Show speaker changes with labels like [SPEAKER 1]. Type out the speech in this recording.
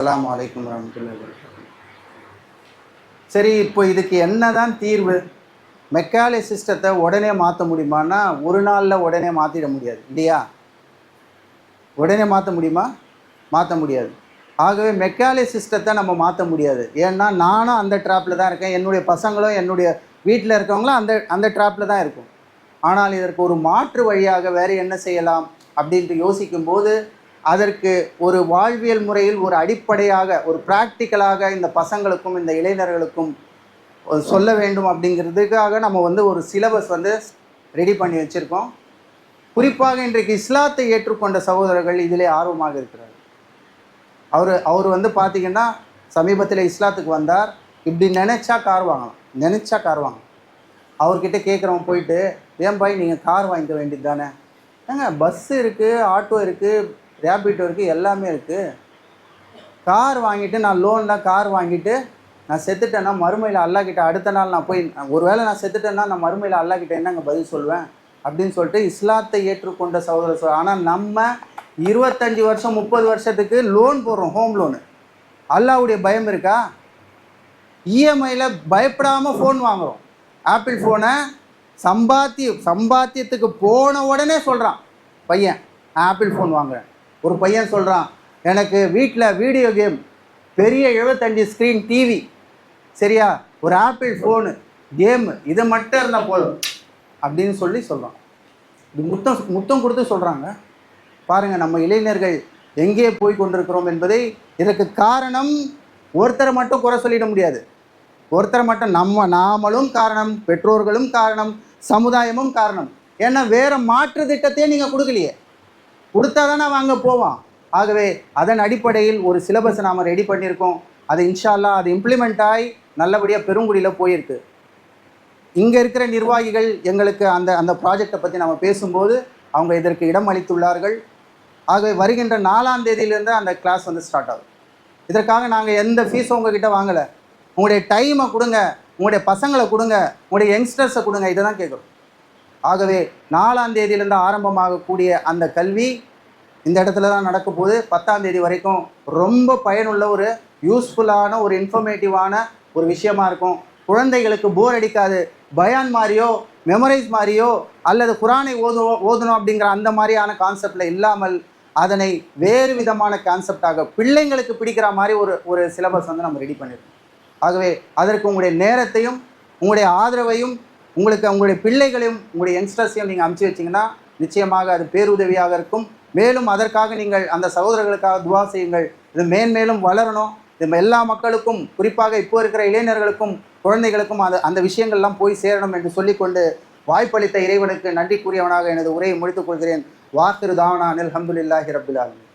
[SPEAKER 1] அஸ்ஸலாமு அலைக்கும் வரஹ்மத்துல்லாஹி வபரகாத்துஹு. சரி, இப்போ இதுக்கு என்னதான் தீர்வு? மெக்காலே சிஸ்டத்தை உடனே மாற்ற முடியுமான்னா ஒரு நாளில் உடனே மாற்றிட முடியாது இல்லையா? உடனே மாற்ற முடியுமா? மாற்ற முடியாது. ஆகவே மெக்காலே சிஸ்டத்தை நம்ம மாற்ற முடியாது. ஏன்னா நானும் அந்த ட்ராப்பில் தான் இருக்கேன், என்னுடைய பசங்களும் என்னுடைய வீட்டில் இருக்கவங்களும் அந்த அந்த ட்ராப்பில் தான் இருக்கும். ஆனால் இதற்கு ஒரு மாற்று வழியாக வேறு என்ன செய்யலாம் அப்படின்ட்டு யோசிக்கும்போது அதற்கு ஒரு வாழ்வியல் முறையில் ஒரு அடிப்படையாக ஒரு ப்ராக்டிக்கலாக இந்த பசங்களுக்கும் இந்த இளைஞர்களுக்கும் சொல்ல வேண்டும் அப்படிங்கிறதுக்காக நம்ம ஒரு சிலபஸ் ரெடி பண்ணி வச்சுருக்கோம். குறிப்பாக இன்றைக்கு இஸ்லாத்தை ஏற்றுக்கொண்ட சகோதரர்கள் இதிலே ஆர்வமாக இருக்கிறார். அவர் பார்த்திங்கன்னா சமீபத்தில் இஸ்லாத்துக்கு வந்தார். இப்படி நினச்சா கார் வாங்கலாம். அவர்கிட்ட கேட்குறவங்க போயிட்டு, ஏன் பாய் நீங்கள் கார் வாங்கிக்க வேண்டியது தானே? ஏங்க பஸ்ஸு இருக்குது, ஆட்டோ இருக்குது, ரேபிட்டோ இருக்குது, எல்லாமே இருக்குது. கார் வாங்கிட்டு நான் லோனில் கார் வாங்கிட்டு நான் செத்துட்டேன்னா மறுமையில் அல்லாஹ்கிட்ட அடுத்த நாள் நான் போய் ஒருவேளை நான் செத்துட்டேன்னா நான் மறுமையில் அல்லாஹ்கிட்ட என்னங்க பதில் சொல்வேன் அப்படின்னு சொல்லிட்டு இஸ்லாத்தை ஏற்றுக்கொண்ட சகோதரர். ஆனால் நம்ம 25 வருஷம் 30 வருஷத்துக்கு லோன் போடுறோம், ஹோம் லோனு. அல்லாஹ்வுடைய பயம் இருக்கா? இஎம்ஐயில் பயப்படாமல் ஃபோன் வாங்குகிறோம். ஆப்பிள் ஃபோனை சம்பாத்தியத்துக்கு போன உடனே சொல்கிறான் பையன், ஆப்பிள் ஃபோன் வாங்குறேன். ஒரு பையன் சொல்கிறான், எனக்கு வீட்டில் வீடியோ கேம், பெரிய 75 ஸ்க்ரீன் டிவி, சரியா, ஒரு ஆப்பிள் ஃபோனு, கேமு, இது மட்டும் இருந்தால் போதும் அப்படின்னு சொல்கிறான். இது முத்தம் கொடுத்து சொல்கிறாங்க. பாருங்கள், நம்ம இளைஞர்கள் எங்கே போய் கொண்டிருக்கிறோம் என்பதை. இதற்கு காரணம் ஒருத்தரை மட்டும் குறை சொல்லிட முடியாது. ஒருத்தரை மட்டும் நாமளும் காரணம், பெற்றோர்களும் காரணம், சமுதாயமும் காரணம். ஏன்னா வேறு மாற்று திட்டத்தையே நீங்கள் கொடுக்கலையே. கொடுத்தா தானே வாங்க போவான். ஆகவே அதன் அடிப்படையில் ஒரு சிலபஸை நாம் ரெடி பண்ணியிருக்கோம். அது இன்ஷா அல்லாஹ் அது இம்ப்ளிமெண்ட் ஆகி நல்லபடியாக பெருங்குடியில் போயிருக்கு. இங்கே இருக்கிற நிர்வாகிகள் எங்களுக்கு அந்த ப்ராஜெக்டை பற்றி நம்ம பேசும்போது அவங்க இதற்கு இடம் அளித்துள்ளார்கள். ஆகவே வருகின்ற 4ஆம் தேதியிலேருந்து அந்த கிளாஸ் ஸ்டார்ட் ஆகும். இதற்காக நாங்கள் எந்த ஃபீஸும் உங்ககிட்ட வாங்கலை. உங்களுடைய டைமை கொடுங்க, உங்களுடைய பசங்களை கொடுங்க, உங்களுடைய யங்ஸ்டர்ஸை கொடுங்க, இதை தான் கேட்குறோம். ஆகவே 4ஆம் தேதியிலேருந்து ஆரம்பமாகக்கூடிய அந்த கல்வி இந்த இடத்துல தான் நடக்க போகுது. 10ஆம் தேதி வரைக்கும் ரொம்ப பயனுள்ள ஒரு யூஸ்ஃபுல்லான ஒரு இன்ஃபர்மேட்டிவான ஒரு விஷயமா இருக்கும். குழந்தைகளுக்கு போர் அடிக்காது. பயான் மாதிரியோ மெமரைஸ் மாதிரியோ அல்லது குரானை ஓதணும் அப்படிங்கிற அந்த மாதிரியான கான்செப்டில் இல்லாமல் அதனை வேறு விதமான கான்செப்டாக பிள்ளைங்களுக்கு பிடிக்கிற மாதிரி ஒரு சிலபஸ் நம்ம ரெடி பண்ணியிருக்கோம். ஆகவே அதற்கு உங்களுடைய நேரத்தையும் உங்களுடைய ஆதரவையும் உங்களுடைய பிள்ளைகளையும் உங்களுடைய யங்ஸ்டர்ஸையும் நீங்கள் அனுப்பிச்சி வச்சிங்கன்னா நிச்சயமாக அது பேருதவியாக இருக்கும். மேலும் அதற்காக நீங்கள் அந்த சகோதரர்களுக்காக துவா செய்யுங்கள். இது மேன்மேலும் வளரணும். இது எல்லா மக்களுக்கும், குறிப்பாக இப்போ இருக்கிற இளைஞர்களுக்கும் குழந்தைகளுக்கும் அந்த விஷயங்கள்லாம் போய் சேரணும் என்று சொல்லிக்கொண்டு வாய்ப்பளித்த இறைவனுக்கு நன்றி கூறியவனாக எனது உரையை முடித்துக் கொள்கிறேன். வாக்கிரு தாவனா அல்ஹம்துலில்லாஹி ரப்பில் ஆலமீன்.